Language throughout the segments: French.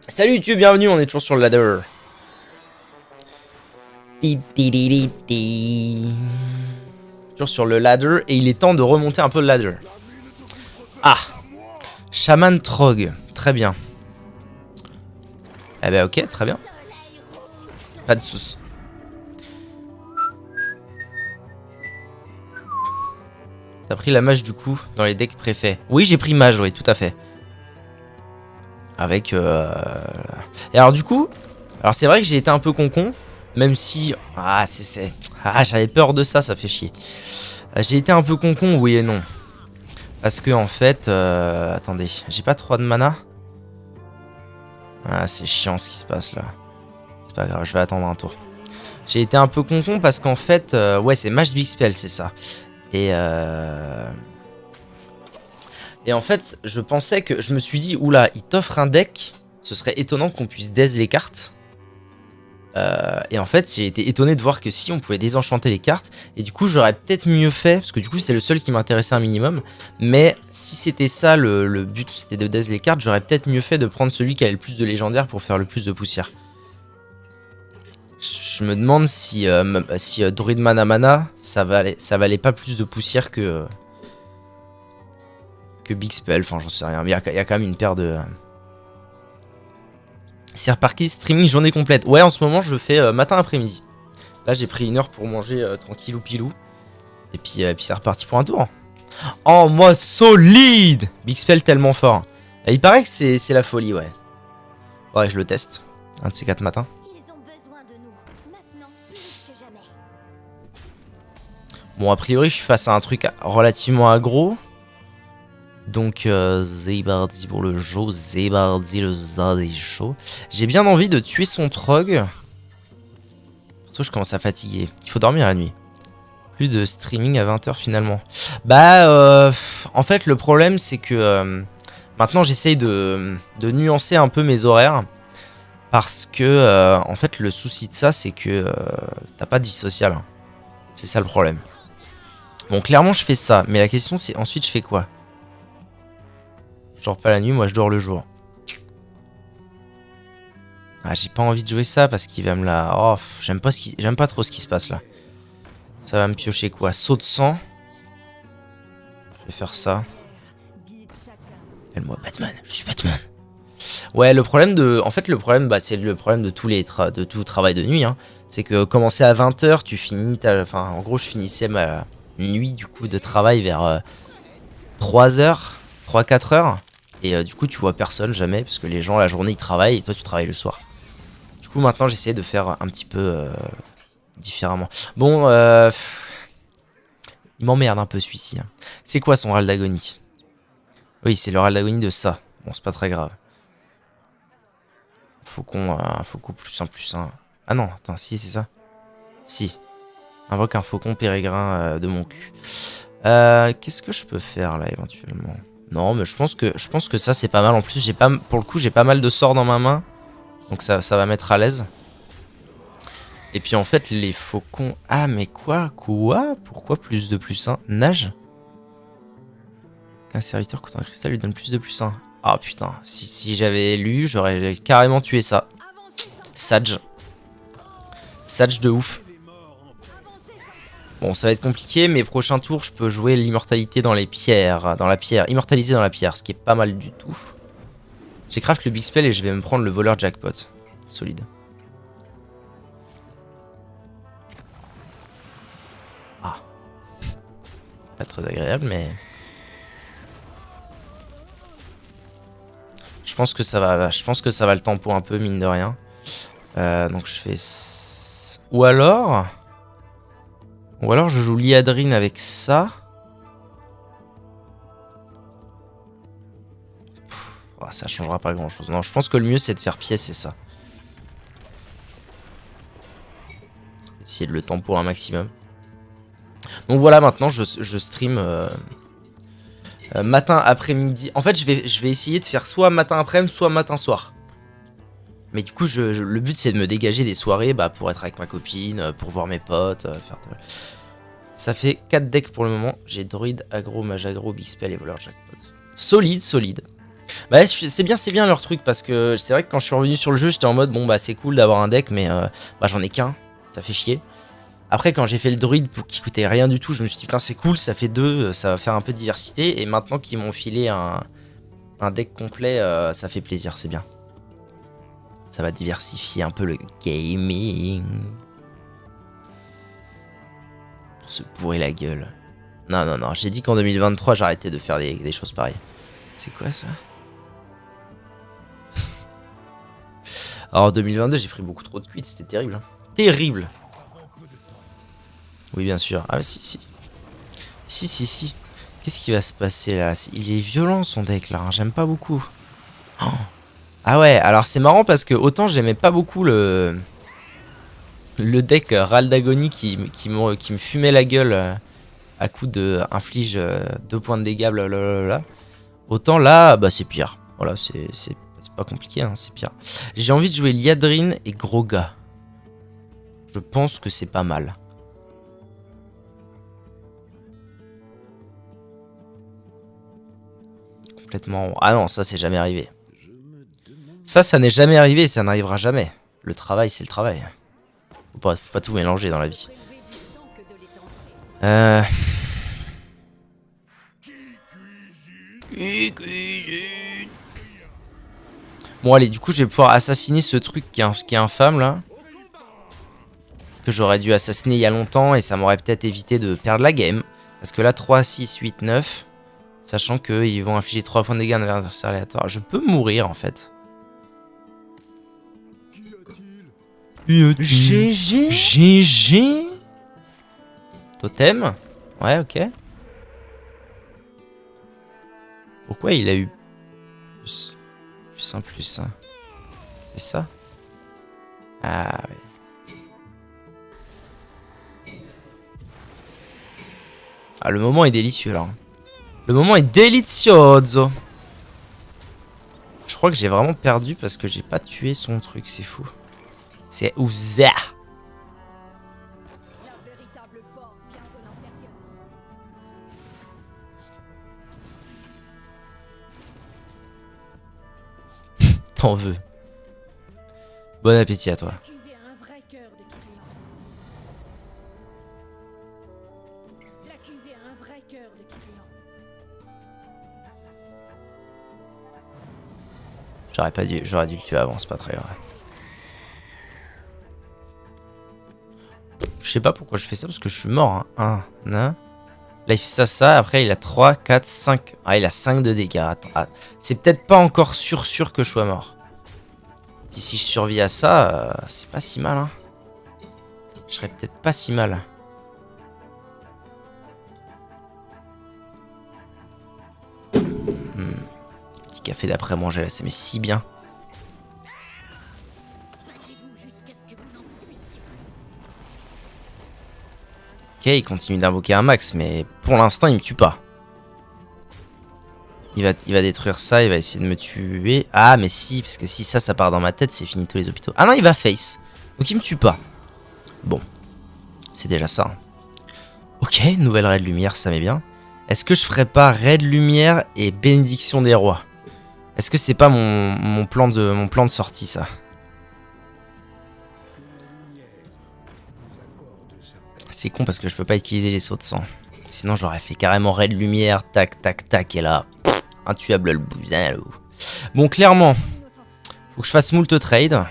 Salut YouTube, bienvenue, on est toujours sur le ladder. Ti, ti, ti, ti, ti. Toujours sur le ladder et il est temps de remonter un peu le ladder. Ah, Shaman Trog, très bien. Eh ben ok, très bien. Pas de soucis. T'as pris la mage du coup dans les decks préfets. Oui, j'ai pris mage, oui, tout à fait. Avec... Et alors du coup... Alors c'est vrai que j'ai été un peu concon. Même si... Ah, j'avais peur de ça, ça fait chier. J'ai été un peu concon, oui et non. Parce que en fait... Attendez, j'ai pas trop de mana. Ah, c'est chiant ce qui se passe là. C'est pas grave, je vais attendre un tour. J'ai été un peu concon parce qu'en fait... ouais, c'est Mage Big Spell, c'est ça. Et en fait, je pensais que... Je me suis dit, oula, il t'offre un deck. Ce serait étonnant qu'on puisse daze les cartes. Et en fait, j'ai été étonné de voir que si, on pouvait désenchanter les cartes. Et du coup, j'aurais peut-être mieux fait. Parce que du coup, c'est le seul qui m'intéressait un minimum. Mais si c'était ça, le but, c'était de daze les cartes, j'aurais peut-être mieux fait de prendre celui qui avait le plus de légendaires pour faire le plus de poussière. Je me demande si, Druid Mana Mana, ça valait pas plus de poussière que Big Spell. Enfin, j'en sais rien. Mais il y a quand même une paire de... C'est reparti, streaming journée complète. Ouais, en ce moment, je fais matin après-midi. Là, j'ai pris une heure pour manger tranquillou pilou. Et puis c'est reparti pour un tour. Oh, moi, solide! Big Spell tellement fort. Et il paraît que c'est la folie, ouais. Ouais, je le teste. Un de ces 4 matins. Bon, a priori, je suis face à un truc relativement aggro. Donc, Zebardi pour le jeu, Zebardi le Zadé chaud. J'ai bien envie de tuer son Trog. Parce que je commence à fatiguer. Il faut dormir la nuit. Plus de streaming à 20 h finalement. Bah, en fait, le problème, c'est que maintenant, j'essaye de nuancer un peu mes horaires. Parce que, en fait, le souci de ça, c'est que t'as pas de vie sociale. Hein. C'est ça le problème. Bon, clairement, je fais ça. Mais la question, c'est ensuite, je fais quoi? Je dors pas la nuit, moi, je dors le jour. Ah, j'ai pas envie de jouer ça parce qu'il va me la... Oh, j'aime pas trop ce qui se passe là. Ça va me piocher quoi? Saut de sang. Je vais faire ça. Appelle-moi Batman, je suis Batman. Ouais, le problème de... En fait, le problème, bah, c'est le problème de de tout travail de nuit. Hein. C'est que commencer à 20 h, tu finis... Enfin, en gros, je finissais ma nuit du coup de travail vers 3 h, 3-4 h. Et du coup, tu vois personne jamais parce que les gens, la journée, ils travaillent et toi, tu travailles le soir. Du coup, maintenant, j'essaie de faire un petit peu différemment. Bon, il m'emmerde un peu celui-ci. Hein. C'est quoi son râle d'agonie? Oui, c'est le râle d'agonie de ça. Bon, c'est pas très grave. Faucon plus un. Ah non, attends, si, c'est ça. Si. Invoque un faucon pérégrin de mon cul. Qu'est-ce que je peux faire là éventuellement? Non, mais je pense que ça c'est pas mal. En plus, pour le coup, j'ai pas mal de sorts dans ma main. Donc ça va mettre à l'aise. Et puis en fait, les faucons... Ah, mais quoi? Pourquoi plus de plus 1? Nage? Un serviteur contre un cristal lui donne plus de plus 1. Ah putain, si j'avais lu, j'aurais carrément tué ça. Sage. Sage de ouf. Bon, ça va être compliqué, mais prochain tour, je peux jouer l'immortalité dans les pierres. Dans la pierre. Immortaliser dans la pierre, ce qui est pas mal du tout. J'ai craft le Big Spell et je vais me prendre le voleur jackpot. Solide. Ah. Pas très agréable, mais... Je pense que ça va le tempo un peu, mine de rien. Donc je fais... Ou alors je joue Liadrine avec ça. Oh, ça changera pas grand chose. Non, je pense que le mieux c'est de faire pièce et ça. Essayer de le tempo un maximum. Donc voilà, maintenant je stream matin, après-midi. En fait, je vais essayer de faire soit matin après-midi, soit matin soir. Mais du coup, le but c'est de me dégager des soirées pour être avec ma copine, pour voir mes potes. Ça fait 4 decks pour le moment. J'ai Druid, Aggro, Mage Aggro, Big Spell et Voleur Jackpot. Solide, solide. Bah c'est bien leur truc parce que c'est vrai que quand je suis revenu sur le jeu j'étais en mode bon bah c'est cool d'avoir un deck mais bah j'en ai qu'un, ça fait chier. Après quand j'ai fait le druide qui coûtait rien du tout je me suis dit putain c'est cool, ça fait deux, ça va faire un peu de diversité et maintenant qu'ils m'ont filé un deck complet ça fait plaisir, c'est bien. Ça va diversifier un peu le gaming. Pour se bourrer la gueule. Non, non, non, j'ai dit qu'en 2023, j'arrêtais de faire des choses pareilles. C'est quoi ça? Alors en 2022, j'ai pris beaucoup trop de cuites, c'était terrible. Hein. Terrible. Oui, bien sûr. Ah, si, si. Si, si, si. Qu'est-ce qui va se passer là? Il est violent son deck là, hein. J'aime pas beaucoup. Oh. Ah ouais, alors c'est marrant parce que autant j'aimais pas beaucoup le deck Ral d'Agonie qui me fumait la gueule à coup de inflige 2 points de dégâts, blablabla. Autant là, bah c'est pire. Voilà, c'est pas compliqué, hein, c'est pire. J'ai envie de jouer Liadrine et Groga. Je pense que c'est pas mal. Complètement... Ah non, ça c'est jamais arrivé. Ça n'est jamais arrivé et ça n'arrivera jamais. Le travail, c'est le travail. Faut pas tout mélanger dans la vie. Bon allez, du coup je vais pouvoir assassiner ce truc qui est infâme là. Que j'aurais dû assassiner il y a longtemps et ça m'aurait peut-être évité de perdre la game. Parce que là 3, 6, 8, 9. Sachant qu'ils vont infliger 3 points de dégâts à un adversaire aléatoire. Je peux mourir en fait. GG. GG. Totem. Ouais, ok. Pourquoi il a eu plus 1 plus 1? C'est ça? Ah ouais. Ah, le moment est délicieux là. Le moment est delicioso. Je crois que j'ai vraiment perdu parce que j'ai pas tué son truc, c'est fou. C'est Ouza. T'en veux. Bon appétit à toi. J'aurais dû le tuer avant, c'est pas très grave. Je sais pas pourquoi je fais ça parce que je suis mort. Hein. Là il fait ça, après il a 3, 4, 5. Ah il a 5 de dégâts. Ah, c'est peut-être pas encore sûr que je sois mort. Puis si je survis à ça, c'est pas si mal. Hein. Je serais peut-être pas si mal. Petit café d'après-manger là, ça met si bien. Ok, il continue d'invoquer un max, mais pour l'instant, il me tue pas. Il va détruire ça, il va essayer de me tuer. Ah, mais si, parce que si ça part dans ma tête, c'est fini tous les hôpitaux. Ah non, il va face. Donc il me tue pas. Bon, c'est déjà ça. Ok, nouvelle raid lumière, ça m'est bien. Est-ce que je ferais pas raid lumière et bénédiction des rois? Est-ce que c'est pas mon plan de sortie, ça? C'est con parce que je peux pas utiliser les sauts de sang. Sinon j'aurais fait carrément raid lumière, tac, tac, tac, et là, intuable le bousin. Bon, clairement, faut que je fasse moult trade.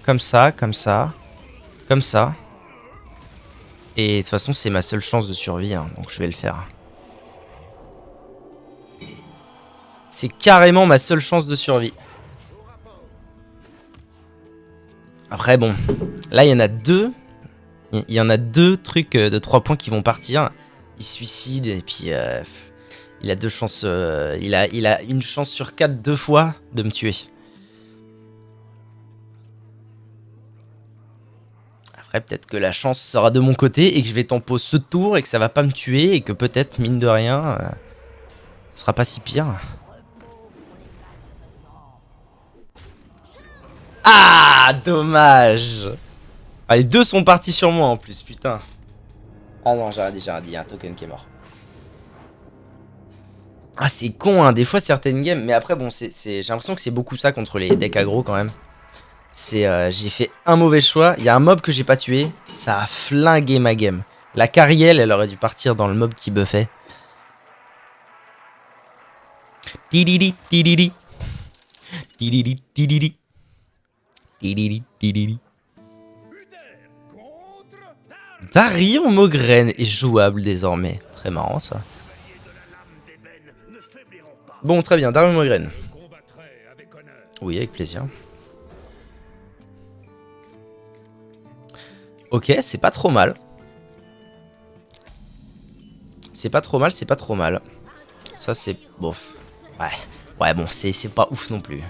Comme ça, comme ça, comme ça. Et de toute façon, c'est ma seule chance de survie, hein, donc je vais le faire. C'est carrément ma seule chance de survie. Après, bon, là, il y en a deux. Il y en a 2 trucs de 3 points qui vont partir. Il suicide et puis il a 2 chances. Il a une chance sur 4 2 fois de me tuer. Après peut-être que la chance sera de mon côté et que je vais tempo ce tour et que ça va pas me tuer et que peut-être mine de rien, ce sera pas si pire. Ah, dommage. Ah, les 2 sont partis sur moi en plus, putain. Ah non, j'ai dit, il y a un token qui est mort. Ah, c'est con, hein, des fois certaines games. Mais après, bon, j'ai l'impression que c'est beaucoup ça contre les decks aggro quand même. J'ai fait un mauvais choix. Il y a un mob que j'ai pas tué. Ça a flingué ma game. La Cariel, elle aurait dû partir dans le mob qui buffait. Tididi, tididi. Tididi, tididi. Tididi, tididi. Darion Mogren est jouable désormais. Très marrant ça. Bon, très bien, Darion Mogren. Oui, avec plaisir. Ok, c'est pas trop mal. C'est pas trop mal, c'est pas trop mal. Ça, c'est... Bon. Ouais. Ouais, bon, c'est pas ouf non plus.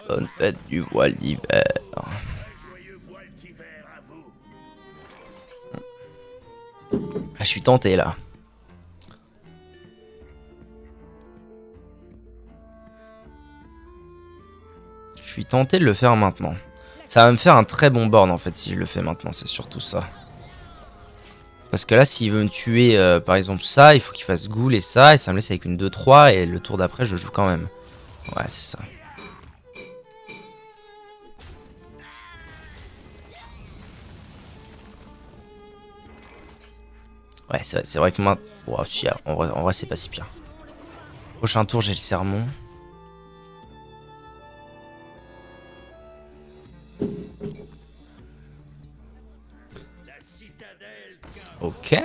Bonne fête du voile d'hiver. Ah, je suis tenté, là. Je suis tenté de le faire maintenant. Ça va me faire un très bon board, en fait, si je le fais maintenant. C'est surtout ça. Parce que là, s'il veut me tuer, par exemple, ça, il faut qu'il fasse ghoul et ça me laisse avec une 2-3, et le tour d'après, je joue quand même. Ouais, c'est ça. Ouais, c'est vrai que maintenant... Wow, si, en vrai c'est pas si pire. Prochain tour, j'ai le sermon. Ok.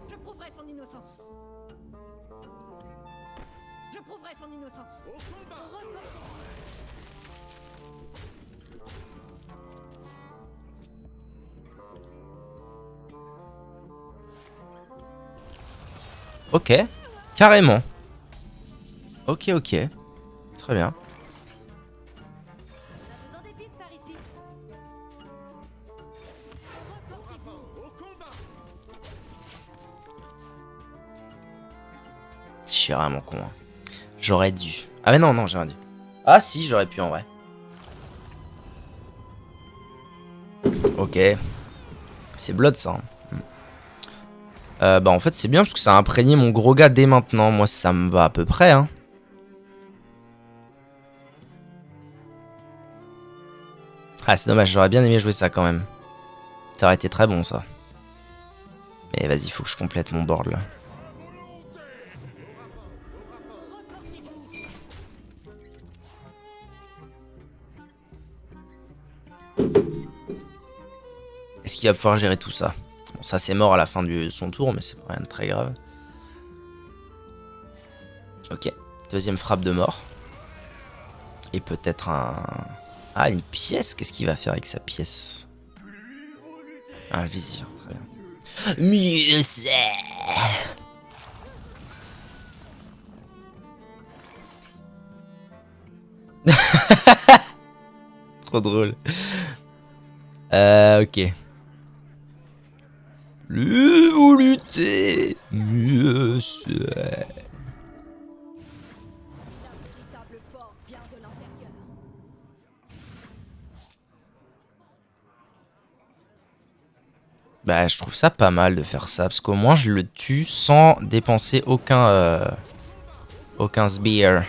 Je prouverai son innocence. Je prouverai son innocence. Au combat. Ok. Carrément. Ok, ok. Très bien. On a besoin d'épices par ici. Au combat. Je suis vraiment con. Hein. J'aurais dû. Ah mais non, non, j'ai rien dit. Ah si, j'aurais pu en vrai. Ok. C'est Blood ça. Hein. Bah en fait c'est bien parce que ça a imprégné mon gros gars dès maintenant. Moi ça me va à peu près. Hein. Ah c'est dommage, j'aurais bien aimé jouer ça quand même. Ça aurait été très bon ça. Mais vas-y, faut que je complète mon board là. Est-ce qu'il va pouvoir gérer tout ça? Bon, ça c'est mort à la fin de son tour, mais c'est pas rien de très grave. Ok, deuxième frappe de mort. Et peut-être un... Ah, une pièce. Qu'est-ce qu'il va faire avec sa pièce? Un vizir, très bien. Mieux c'est... Trop drôle. Ok. Plus vous luttez, mieux c'est. La véritable force vient de l'intérieur. Bah, je trouve ça pas mal de faire ça, parce qu'au moins je le tue sans dépenser aucun sbire.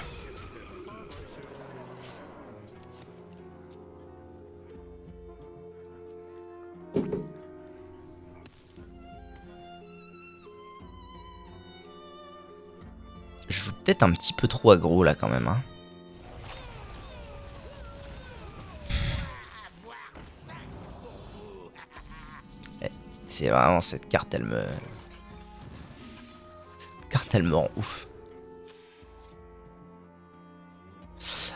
Je joue peut-être un petit peu trop aggro là quand même. Hein. C'est vraiment cette carte, elle me... Cette carte, elle me rend ouf.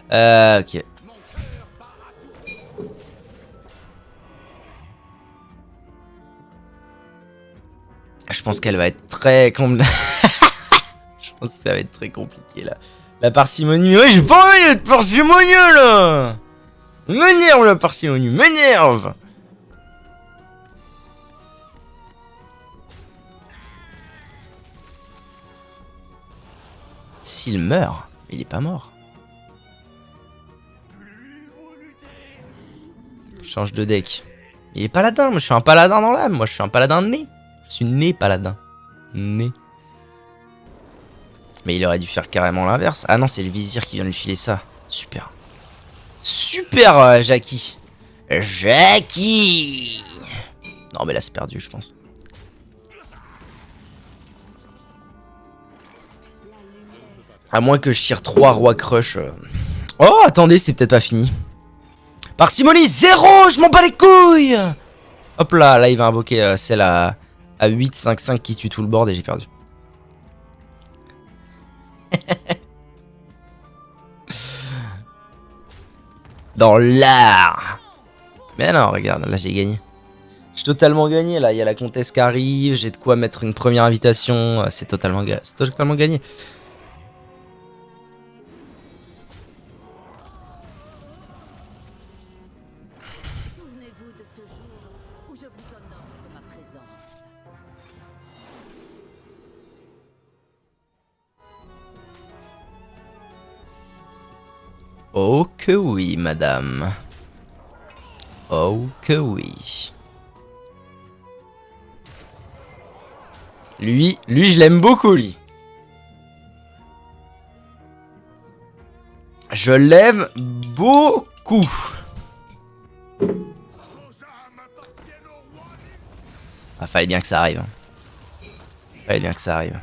Ok. Je pense qu'elle va être très... Je pense que ça va être très compliqué là. La parcimonie, mais ouais, j'ai pas envie d'être parcimonieux là. M'énerve la parcimonie, m'énerve. S'il meurt, il est pas mort. Change de deck. Il est paladin, moi je suis un paladin dans l'âme. Moi je suis un paladin né. Je suis né paladin. Né. Mais il aurait dû faire carrément l'inverse. Ah non, c'est le vizir qui vient de lui filer ça. Super. Super, Jackie. Jackie. Non mais là c'est perdu je pense. À moins que je tire 3 rois crush. Oh attendez, c'est peut-être pas fini. Parcimonie 0. Je m'en bats les couilles. Hop là, là il va invoquer celle à 8, 5, 5 qui tue tout le board et j'ai perdu. Dans l'art. Mais non, regarde, là j'ai gagné. J'ai totalement gagné, là il y a la comtesse qui arrive, j'ai de quoi mettre une première invitation, c'est totalement gagné. Souvenez-vous de ce jour où je vous honore de ma présence. Oh que oui, madame. Oh que oui. Lui je l'aime beaucoup, lui. Je l'aime beaucoup. Ah, fallait bien que ça arrive. Fallait bien que ça arrive.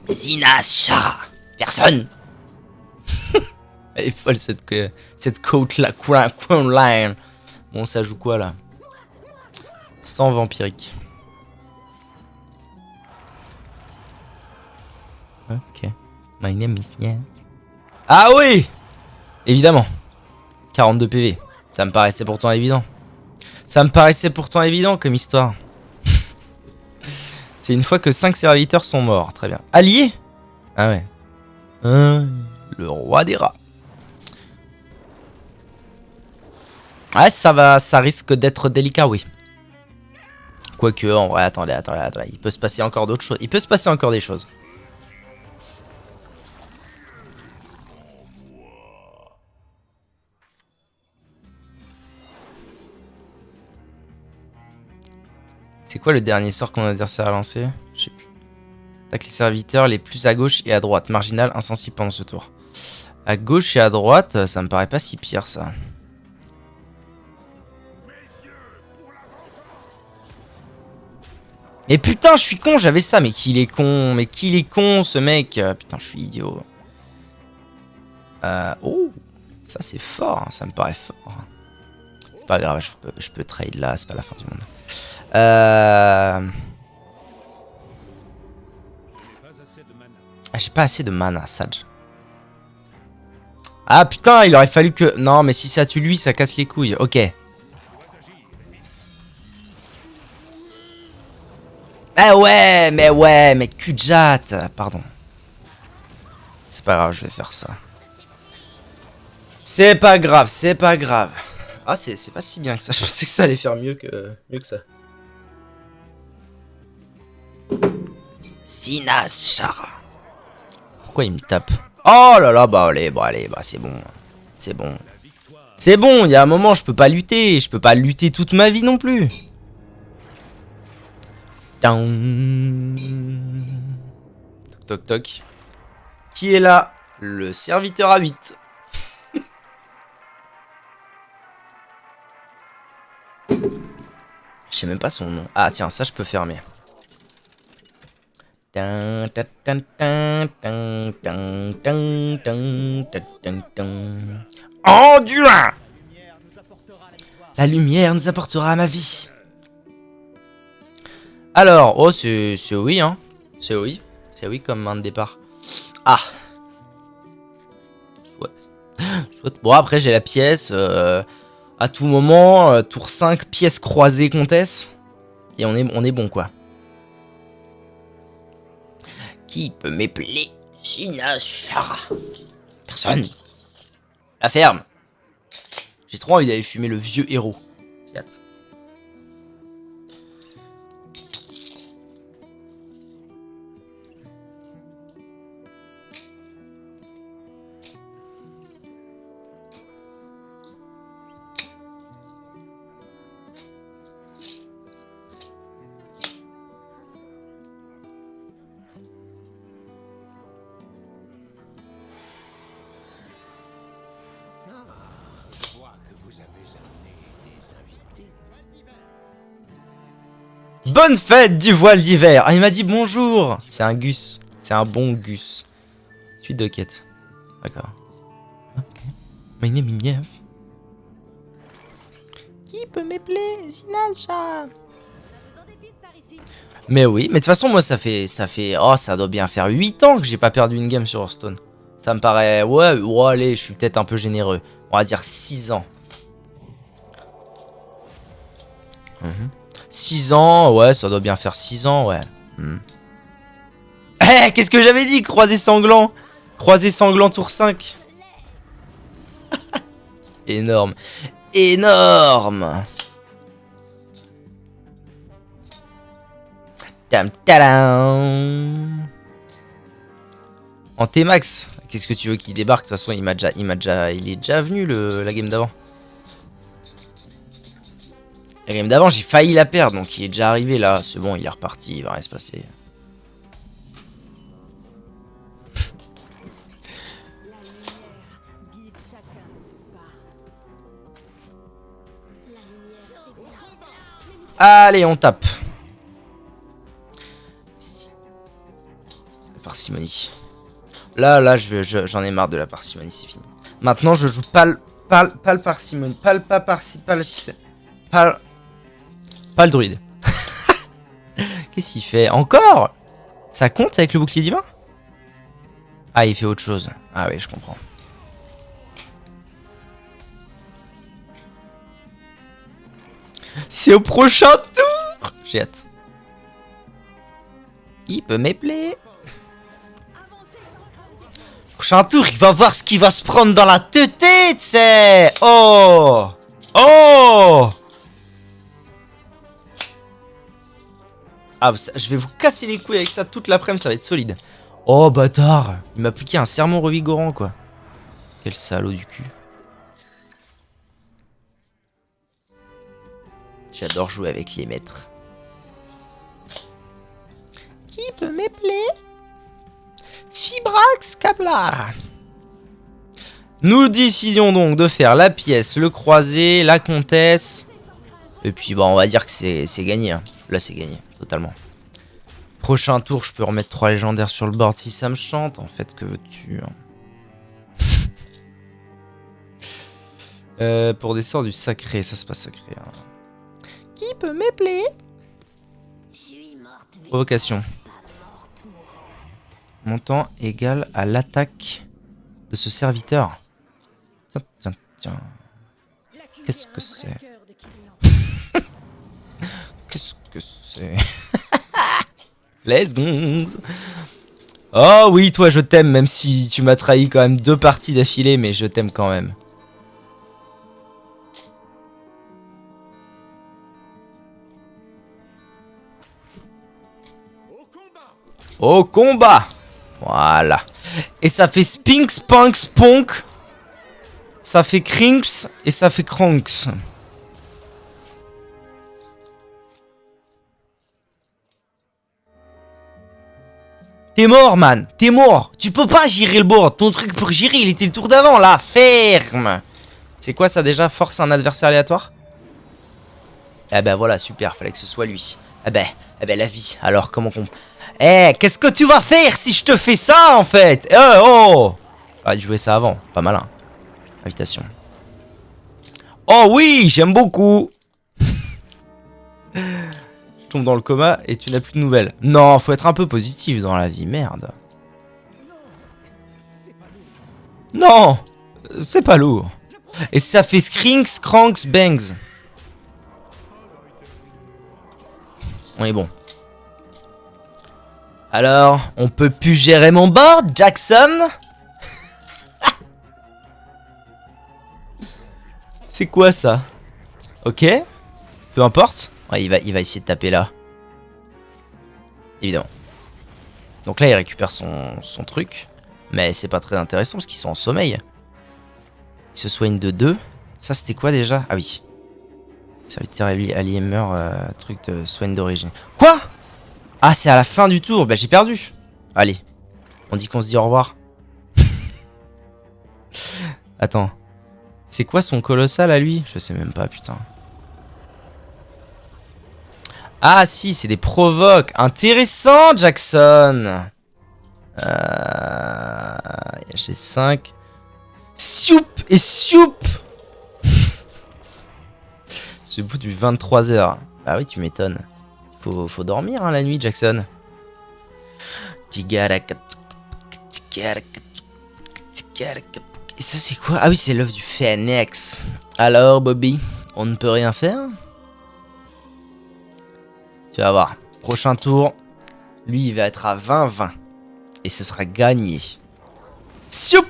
Sinas Shara. Personne. Elle est folle cette côte là, Crown Line. Bon, ça joue quoi là? Sans vampirique. Ok. My name is Nia. Ah oui! Évidemment. 42 PV. Ça me paraissait pourtant évident. Ça me paraissait pourtant évident comme histoire. C'est une fois que 5 serviteurs sont morts. Très bien. Allié? Ah ouais. Le roi des rats. Ouais, ça risque d'être délicat, oui. Quoique, en vrai, attendez. Il peut se passer encore d'autres choses. Il peut se passer encore des choses. C'est quoi le dernier sort qu'on a adversaire à lancer? Je sais plus. Attaque les serviteurs les plus à gauche et à droite. Marginal, insensible pendant ce tour. À gauche et à droite, ça me paraît pas si pire, ça. Mais putain, je suis con, j'avais ça. Mais qu'il est con. Mais qu'il est con, ce mec. Putain, je suis idiot. Oh, ça c'est fort. Ça me paraît fort. C'est pas grave, je peux trade là. C'est pas la fin du monde. Ah, j'ai pas assez de mana, Sage. Ah putain, il aurait fallu que... Non, mais si ça tue lui, ça casse les couilles. Ok. Ah ouais, mais Kujat. Pardon. C'est pas grave, je vais faire ça. C'est pas grave, c'est pas grave. Ah, c'est pas si bien que ça. Je pensais que ça allait faire mieux que ça. Sinas Shara. Pourquoi il me tape? Oh là là, bah allez, c'est bon. C'est bon. C'est bon, il y a un moment, je peux pas lutter. Je peux pas lutter toute ma vie non plus. Down. Toc toc toc. Qui est là? Le serviteur à 8. Je sais même pas son nom. Ah tiens, ça je peux fermer. Enduin. La lumière nous apportera ma vie. Alors, oh, c'est oui, hein. C'est oui. C'est oui comme main de départ. Ah. Soit. Bon, après, j'ai la pièce. À tout moment, tour 5, pièce croisée, comtesse. Et on est bon, quoi. Qui peut m'épeler? Shara. Personne. La ferme. J'ai trop envie d'aller fumer le vieux héros. J'ai hâte. Bonne fête du voile d'hiver. Ah, il m'a dit bonjour. C'est un Gus. C'est un bon Gus. Suite de quête. D'accord. Ok. My name is Jeff. Qui peut m'épeler? Sinasha. Mais oui, mais de toute façon, moi, ça fait... Oh, ça doit bien faire 8 ans que j'ai pas perdu une game sur Hearthstone. Ça me paraît... Ouais, allez, je suis peut-être un peu généreux. On va dire 6 ans. 6 ans, ouais, ça doit bien faire 6 ans, ouais. Eh, qu'est-ce que j'avais dit? Croisé sanglant. Croisé sanglant tour 5. Énorme. Énorme. Tadam. En T-Max. Qu'est-ce que tu veux qu'il débarque? De toute façon, il est déjà venu la game d'avant. La game d'avant, j'ai failli la perdre, donc il est déjà arrivé là. C'est bon, il est reparti, il va rien se passer. Allez, on tape. La parcimonie. Là, j'en ai marre de la parcimonie, c'est fini. Maintenant, je joue pas le parcimonie. Pas le druide. Qu'est-ce qu'il fait? Encore? Ça compte avec le bouclier divin? Ah, il fait autre chose. Ah oui, je comprends. C'est au prochain tour. J'ai hâte. Il peut m'épeler. Prochain tour, il va voir ce qu'il va se prendre dans la tête, c'est. Oh. Oh. Ah, je vais vous casser les couilles avec ça toute l'après-midi, ça va être solide. Oh, bâtard. Il m'a appliqué un sermon revigorant, quoi. Quel salaud du cul. J'adore jouer avec les maîtres. Qui peut m'épeler? Fibrax Kablar. Nous décidions donc de faire la pièce, le croisé, la comtesse. Et puis, bah, on va dire que c'est gagné. Hein. Là, c'est gagné, totalement. Prochain tour, je peux remettre 3 légendaires sur le board si ça me chante. En fait, que veux-tu hein. Pour des sorts du sacré, ça c'est pas sacré. Hein. Qui peut m'épeler? Provocation. Montant égal à l'attaque de ce serviteur. Tiens. Qu'est-ce que c'est? Qu'est-ce que c'est? Let's go. Oh oui, toi je t'aime, même si tu m'as trahi quand même 2 parties d'affilée, mais je t'aime quand même. Au combat. Voilà. Et ça fait Spink, Spunk, Spunk. Ça fait Krinks et ça fait Kronks. T'es mort, man. T'es mort. Tu peux pas gérer le board. Ton truc pour gérer, il était le tour d'avant. La ferme. C'est quoi ça déjà? Force un adversaire aléatoire? Eh ben voilà, super. Fallait que ce soit lui. Eh ben la vie. Alors, comment qu'on... Eh, qu'est-ce que tu vas faire si je te fais ça en fait? Oh! Ah, il jouait ça avant, pas malin. Invitation. Oh oui, j'aime beaucoup. Je tombe dans le coma et tu n'as plus de nouvelles. Non, faut être un peu positif dans la vie, merde. Non, c'est pas lourd. Et ça fait Skrinks, Cranks, Bangs. On est bon. Alors, on peut plus gérer mon board, Jackson? C'est quoi ça? Ok. Peu importe. Ouais, il va essayer de taper là. Évidemment. Donc là, il récupère son truc. Mais c'est pas très intéressant parce qu'ils sont en sommeil. Il se soigne de 2. Ça, c'était quoi déjà? Ah oui. Serviteur allié meurt, truc de soigne d'origine. Quoi? Ah, c'est à la fin du tour. Bah, j'ai perdu. Allez. On dit qu'on se dit au revoir. Attends. C'est quoi son colossal à lui? Je sais même pas, putain. Ah si, c'est des provoques. Intéressant, Jackson. J'ai 5. Sioup et sioup. Ce bout du 23h. Bah oui, tu m'étonnes. Faut dormir hein, la nuit, Jackson. Et ça, c'est quoi? Ah oui, c'est l'œuf du phénix. Alors, Bobby, on ne peut rien faire? Tu vas voir. Prochain tour, lui, il va être à 20-20. Et ce sera gagné. Sioup!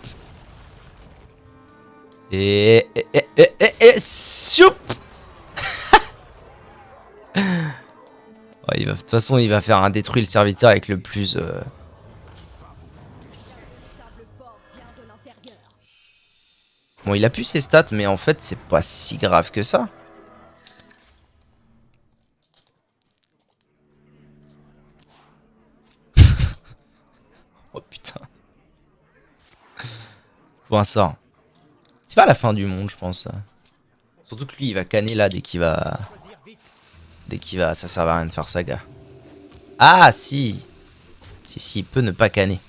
Et sioup! Ouais, de toute façon, il va faire un détruit le serviteur avec le plus... Bon, il a plus ses stats, mais en fait, c'est pas si grave que ça. Oh putain. Pour un sort. C'est pas la fin du monde, je pense. Surtout que lui, il va canner là dès qu'il va... Ça sert à rien de faire saga. Ah, si. Si, il peut ne pas canner.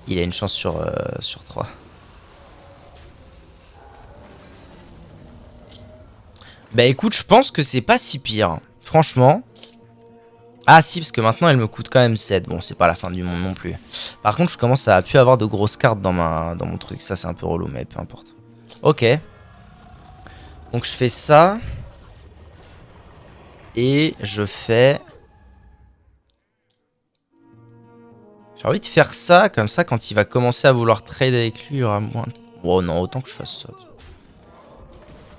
Il a une chance sur 3. Bah écoute, je pense que c'est pas si pire. Franchement. Ah si, parce que maintenant elle me coûte quand même 7. Bon, c'est pas la fin du monde non plus. Par contre, je commence à plus avoir de grosses cartes dans mon truc. Ça, c'est un peu relou, mais peu importe. Ok. Donc je fais ça. Et je fais... J'ai envie de faire ça, comme ça, quand il va commencer à vouloir trade avec lui, il y aura moins... Oh non, autant que je fasse ça.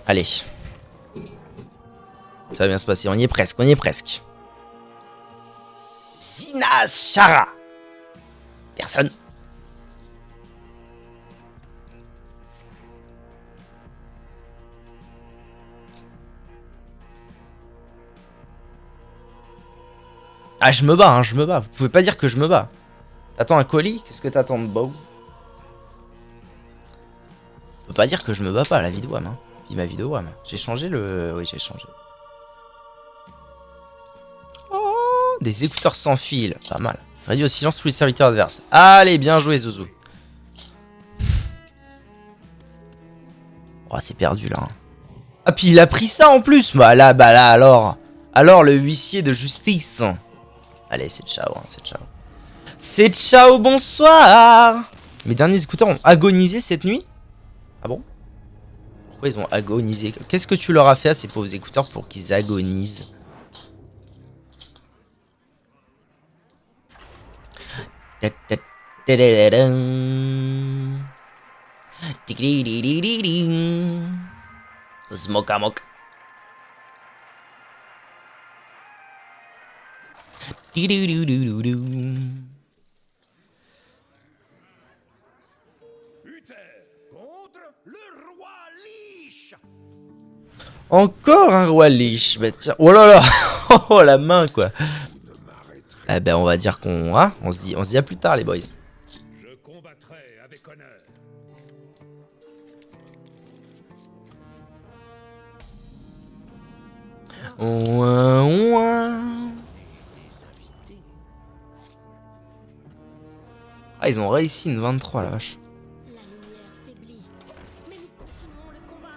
Allez. Ça va bien se passer, on y est presque, on y est presque. Sinas Shara. Personne. Ah, je me bats, hein, je me bats. Vous pouvez pas dire que je me bats. T'attends un colis? Qu'est-ce que t'attends de beau? On peut pas dire que je me bats pas, la vie de WAM. Hein. Puis ma vie de WAM. J'ai changé le... Oui, j'ai changé. Oh, des écouteurs sans fil. Pas mal. Réduit au silence tous les serviteurs adverses. Allez, bien joué, Zouzou. Oh, c'est perdu, là. Hein. Ah, puis il a pris ça, en plus. Bah là, alors. Alors, le huissier de justice. Allez, c'est ciao, hein, c'est ciao. C'est ciao, bonsoir. Mes derniers écouteurs ont agonisé cette nuit? Ah bon? Pourquoi ils ont agonisé? Qu'est-ce que tu leur as fait à ces pauvres écouteurs pour qu'ils agonisent? Smokamok. Encore un roi liche. Bah tiens. Oh là là. Oh la main quoi. Eh ben on va dire qu'on... Ah, on se dit à plus tard les boys. Je combattrai avec honneur. Ouin, ouin. Ah, ils ont réussi une 23, la vache. La lumière faiblit, mais nous continuons le combat.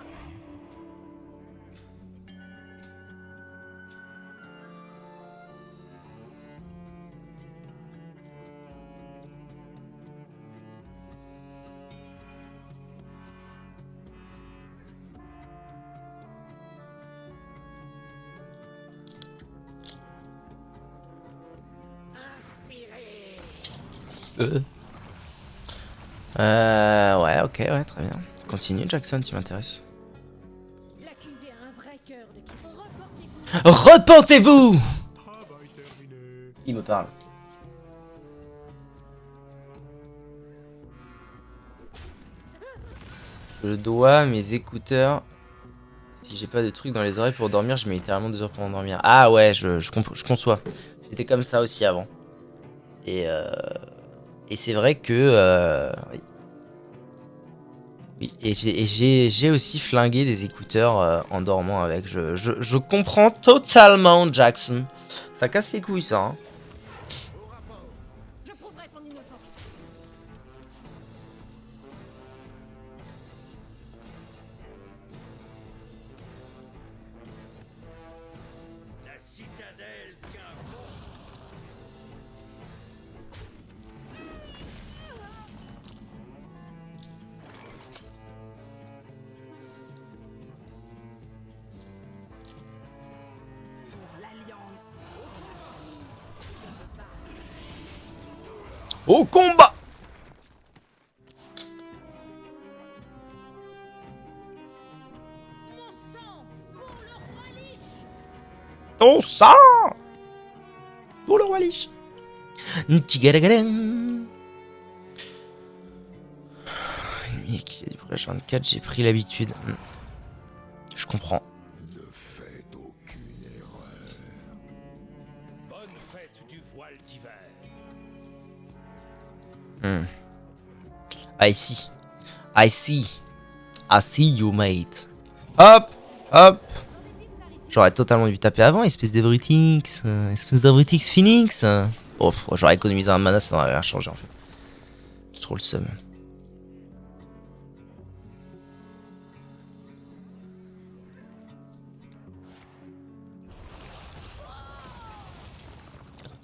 Ouais, ok, ouais, très bien. Continue, Jackson, tu m'intéresses. L'accusé a un vrai cœur de qui. Reportez-vous. Repentez-vous! Travail terminé. Il me parle. Je dois mes écouteurs. Si j'ai pas de trucs dans les oreilles pour dormir, je mets littéralement 2 heures pour m'endormir. Ah ouais, je conçois. J'étais comme ça aussi avant. Et c'est vrai que... oui. Oui, et j'ai aussi flingué des écouteurs en dormant avec. Je comprends totalement Jackson. Ça casse les couilles ça. Hein. Je prouverai son innocence. La citadelle tient bon. Pour l'Alliance. Au combat! Mon sang pour le roi Lich. Ton sang! Pour le roi Lich. Ntigadagadan. Mec, il y a du brèche 24, j'ai pris l'habitude. Je comprends. Ne faites aucune erreur. Bonne fête du voile d'hiver. I see. I see. I see you, mate. Hop! Hop! J'aurais totalement dû taper avant, espèce d'Ebritix. Espèce d'Ebritix Phoenix. Bon, j'aurais économisé un mana, ça n'aurait rien changé en fait. J'ai trop le seum.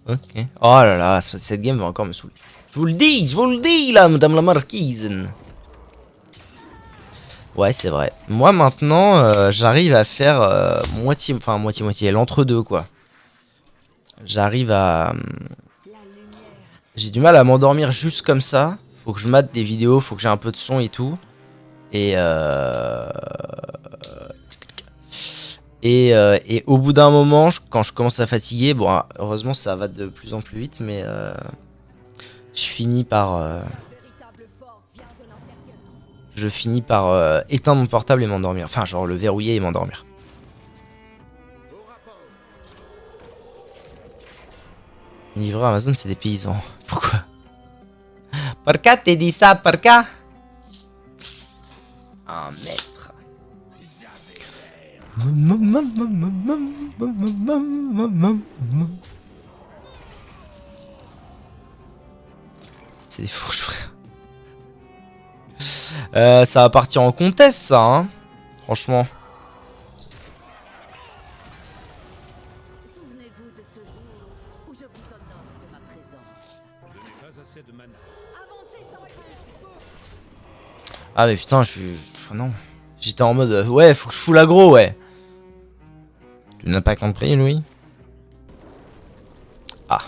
Ok. Oh là là, cette game va encore me saouler. Je vous le dis là, madame la marquise. Ouais, c'est vrai. Moi maintenant, j'arrive à faire moitié, enfin moitié, l'entre-deux quoi. J'arrive à... J'ai du mal à m'endormir juste comme ça. Faut que je mate des vidéos, faut que j'ai un peu de son et tout. Et au bout d'un moment, quand je commence à fatiguer, bon, heureusement ça va de plus en plus vite, mais je finis par éteindre mon portable et m'endormir. Enfin, genre le verrouiller et m'endormir. Livreur Amazon, c'est des paysans. Pourquoi? Pourquoi t'es dit ça? Pourquoi? Un maître. C'est des fourches, frère. Ça va partir en contest, ça, hein. Franchement. Souvenez-vous de ce jour où je vous honore de ma présence. Je n'ai pas assez de mana. Avancez sans crainte. Ah, mais putain, je suis. Non. J'étais en mode. Ouais, faut que je foule l'aggro, ouais. Tu n'as pas compris, Louis? Ah.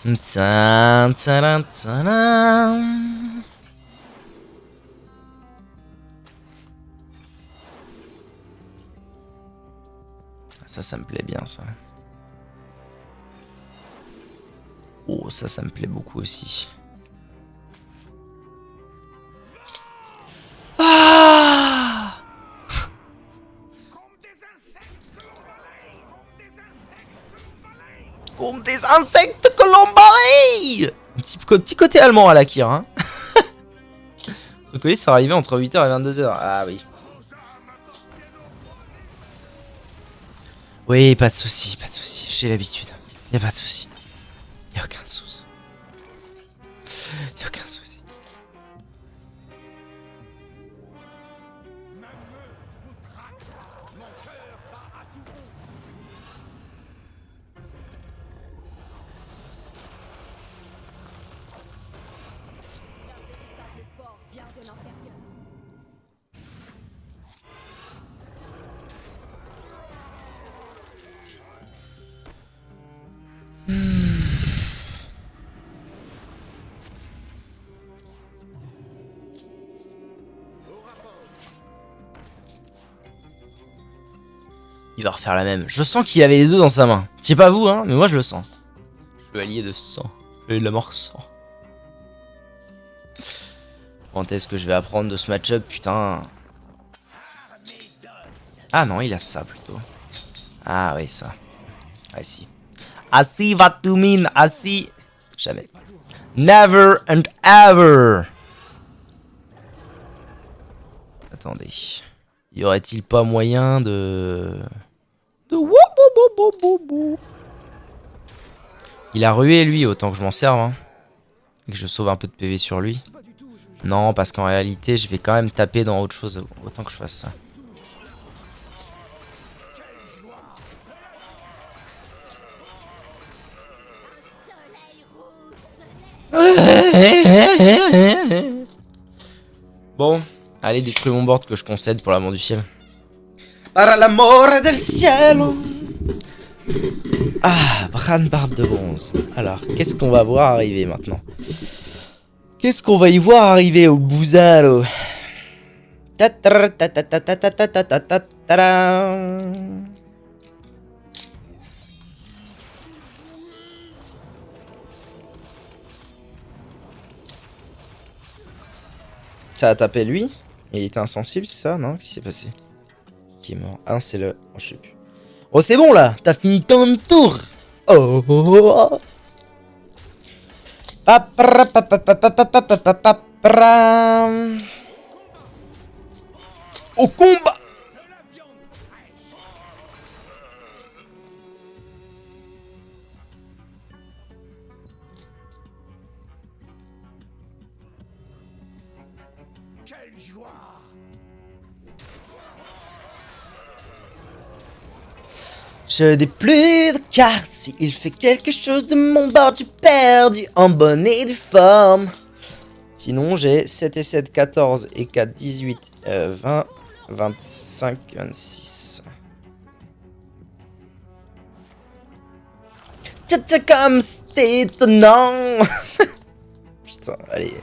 Tsan, tsaran, tsaran. Ça me plaît bien, ça. Oh, ça me plaît beaucoup aussi. Ah! Comme des insectes que l'on balaye. Petit côté allemand à la Kir, hein. Le colis sera arrivé entre 8h et 22h. Ah oui. Oui, pas de soucis, j'ai l'habitude. Y'a pas de soucis. Y'a aucun souci. Y'a aucun souci. véritable force vient de l'intérieur. Il va refaire la même. Je sens qu'il avait les deux dans sa main. C'est pas vous, hein, mais moi je le sens. Chevalier de sang. Chevalier de la mort sang. Quand est-ce que je vais apprendre de ce match-up, putain? Ah non, il a ça plutôt. Ah oui, ça. Ah si. I see what you mean, I see. Jamais. Never and ever. Attendez. Y aurait-il pas moyen de... Il a rué lui, autant que je m'en serve. Hein. Et que je sauve un peu de PV sur lui. Non, parce qu'en réalité, je vais quand même taper dans autre chose. Autant que je fasse ça. Bon, allez, détruis mon board que je concède pour l'amour du ciel. Para l'amor del cielo. Ah, Bran Barbe de bronze. Alors, qu'est-ce qu'on va voir arriver maintenant? Qu'est-ce qu'on va y voir arriver au Bouzalo? Ça a tapé lui? Il était insensible, c'est ça? Non? Qu'est-ce qui s'est passé? Qui est mort? Ah non, c'est le... Oh, je sais plus. Oh, c'est bon là! T'as fini ton tour! Oh, oh, oh. Au combat! Quelle joie! Je n'ai plus de cartes. S'il fait quelque chose de mon bord, j'ai perdu en bonne et due forme. Sinon, j'ai 7 et 7, 14 et 4, 18, 20, 25, 26. Tiens, comme c'était étonnant. Putain, allez.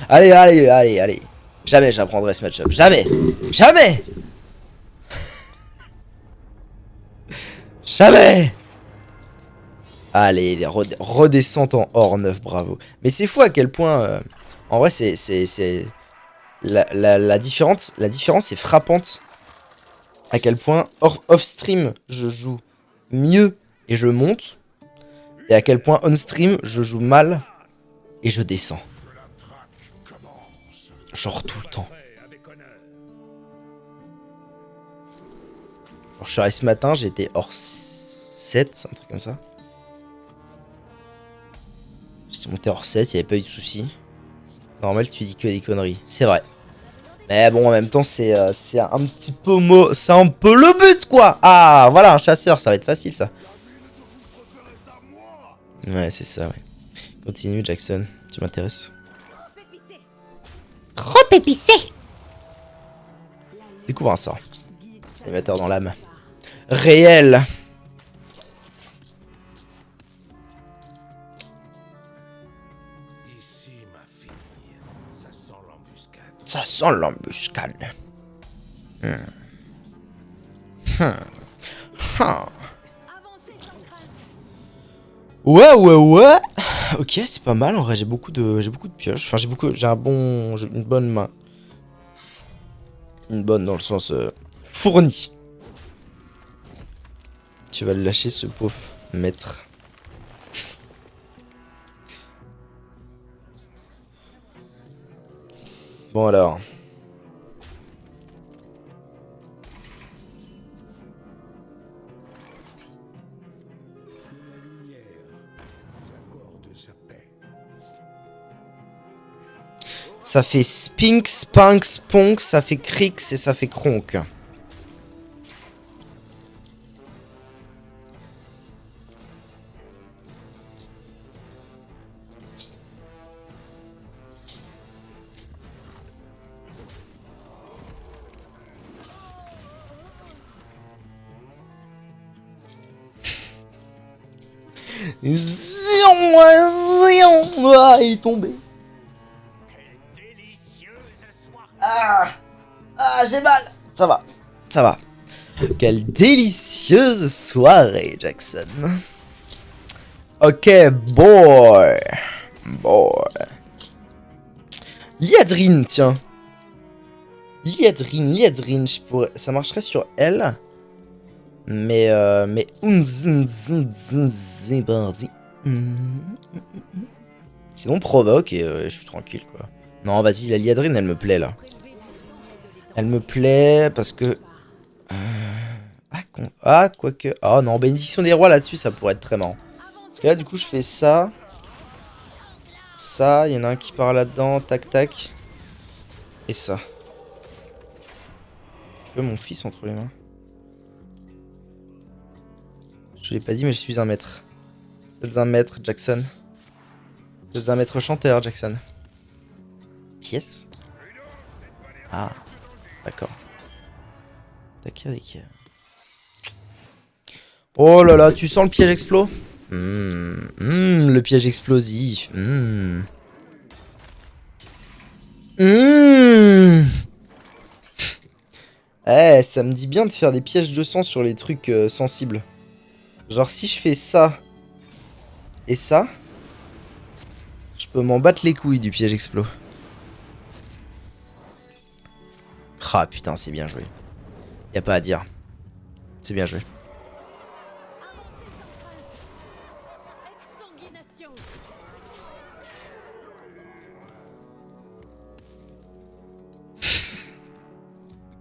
Allez. Jamais j'apprendrai ce match-up. Jamais. Allez, redescente en hors 9, bravo. Mais c'est fou à quel point... en vrai, c'est... La différence est frappante. À quel point off-stream, je joue mieux et je monte. Et à quel point on-stream, je joue mal et je descends. Genre tout le temps. Alors, je suis arrivé ce matin, j'étais hors 7, un truc comme ça. J'étais monté hors 7, il n'y avait pas eu de soucis. Normal, tu dis que des conneries. C'est vrai. Mais bon, en même temps, c'est un petit peu... C'est un peu le but, quoi. Ah, voilà, un chasseur, ça va être facile, ça. Ouais, c'est ça, ouais. Continue, Jackson. Tu m'intéresses. Trop épicé. Découvre un sort. Émetteur dans l'âme. Réel. Ici, ma fille, ça sent l'embuscade. Ça sent l'embuscade. Ouais. Ok, c'est pas mal. En vrai, j'ai beaucoup de pioches. Enfin, j'ai une bonne main. Une bonne dans le sens fourni. Tu vas le lâcher, ce pauvre maître. Bon alors. La lumière nous accorde sa paix. Ça fait spink, spunk, spunk, ça fait crix et ça fait cronk. Zion, zion, ah, il est tombé. Ah, ah, j'ai mal. Ça va, ça va. Quelle délicieuse soirée, Jackson. Ok, boy. Boy. Liadrine, tiens. Liadrine, je pourrais... ça marcherait sur elle. Mais Zébardi. Sinon provoque et je suis tranquille quoi. Non vas-y, la liadrine elle me plaît là. Elle me plaît parce que... Ah quoique... Ah non, bénédiction des rois là-dessus ça pourrait être très marrant. Parce que là du coup je fais ça. Ça, il y en a un qui part là-dedans, tac tac. Et ça. Je veux mon fils entre les mains. Je l'ai pas dit mais je suis un maître. Vous êtes un maître, Jackson. Vous êtes un maître chanteur, Jackson. Yes. Ah, d'accord. Oh là là, tu sens le piège explos? Le piège explosif. Eh, ça me dit bien de faire des pièges de sang sur les trucs sensibles. Genre si je fais ça et ça, je peux m'en battre les couilles du piège explos. Ah putain, c'est bien joué. Y a pas à dire. C'est bien joué.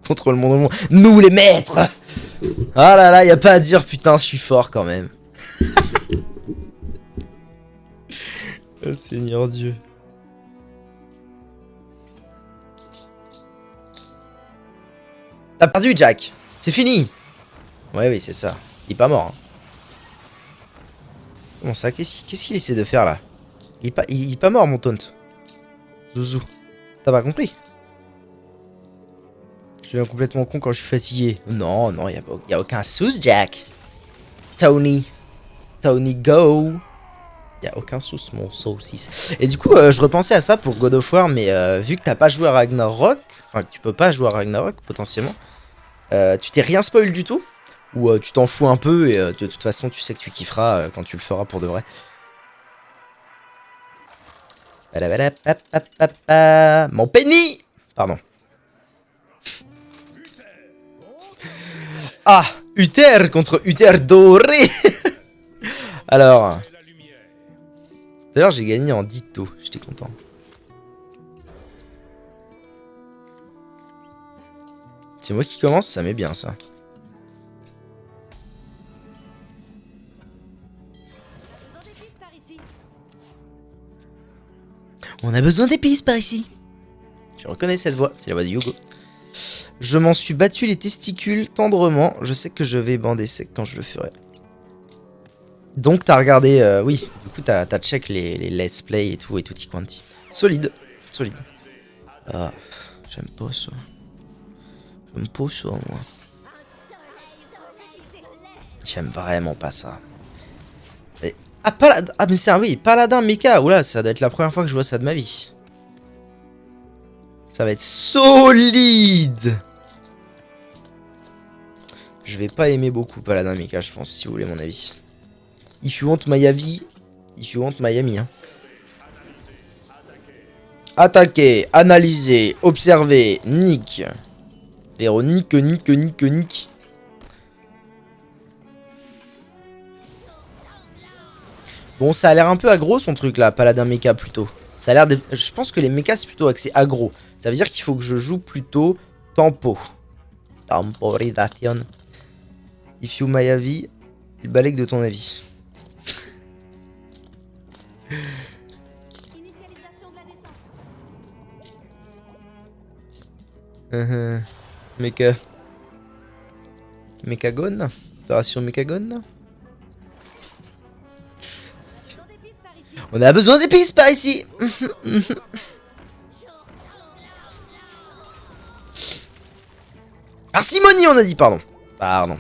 Contrôle mon nom. Nous les maîtres. Ah là là, y a pas à dire, putain, je suis fort quand même. Oh Seigneur Dieu. T'as perdu, Jack. C'est fini. Ouais, oui, c'est ça. Il est pas mort. Hein. Comment ça? Qu'est-ce qu'il essaie de faire là? Il est pas mort, mon taunt. Zouzou. T'as pas compris? Je deviens complètement con quand je suis fatigué. Non, non, y a aucun souci, Jack. Tony, go. Y a aucun souci, mon saucisse. Et du coup, je repensais à ça pour God of War, mais vu que t'as pas joué à Ragnarok, enfin que tu peux pas jouer à Ragnarok potentiellement, tu t'es rien spoil du tout? Ou tu t'en fous un peu et de toute façon tu sais que tu kifferas quand tu le feras pour de vrai? Mon penny! Pardon. Ah! Uther contre Uther doré. Alors... D'ailleurs j'ai gagné en ditto, j'étais content. C'est moi qui commence, ça m'est bien ça. On a besoin d'épices par ici. Je reconnais cette voix, c'est la voix de Hugo. Je m'en suis battu les testicules tendrement. Je sais que je vais bander sec quand je le ferai. Donc t'as regardé, oui, du coup t'as check les let's play et tout y quanti. Solide, solide. Ah, j'aime pas ça. J'aime pas ça moi. J'aime vraiment pas ça. Et... Ah, Paladin, ah mais c'est un, oui, Paladin Mecha, oula, ça doit être la première fois que je vois ça de ma vie. Ça va être solide. Je vais pas aimer beaucoup Paladin Mecha, je pense, si vous voulez mon avis. If you want Miami, if you want Miami. Hein. Attaquer, analyser, observer, nick. Véronique, nick. Bon, ça a l'air un peu aggro son truc là, Paladin Mecha plutôt. Ça a l'air de... Je pense que les mechas c'est plutôt axé aggro. Ça veut dire qu'il faut que je joue plutôt tempo. Temporisation. If you my avis, il balèque de ton avis. Mecha... Mechagone. Opération Mechagone. On a besoin d'épices par ici. Parcimonie, on a dit, pardon. Pardon.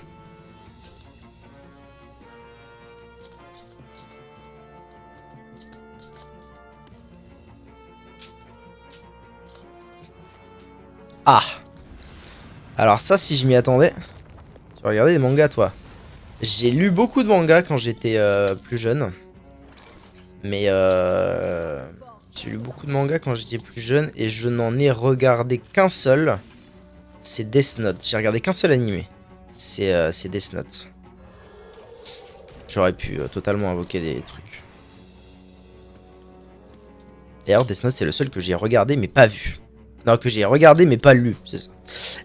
Ah. Alors ça, si je m'y attendais... Tu vas regarder des mangas, toi. J'ai lu beaucoup de mangas quand j'étais plus jeune. Mais j'ai lu beaucoup de mangas quand j'étais plus jeune et je n'en ai regardé qu'un seul. C'est Death Note. J'ai regardé qu'un seul animé. C'est Death Note. J'aurais pu totalement invoquer des trucs. D'ailleurs, Death Note, c'est le seul que j'ai regardé mais pas vu. Non, que j'ai regardé mais pas lu, c'est ça.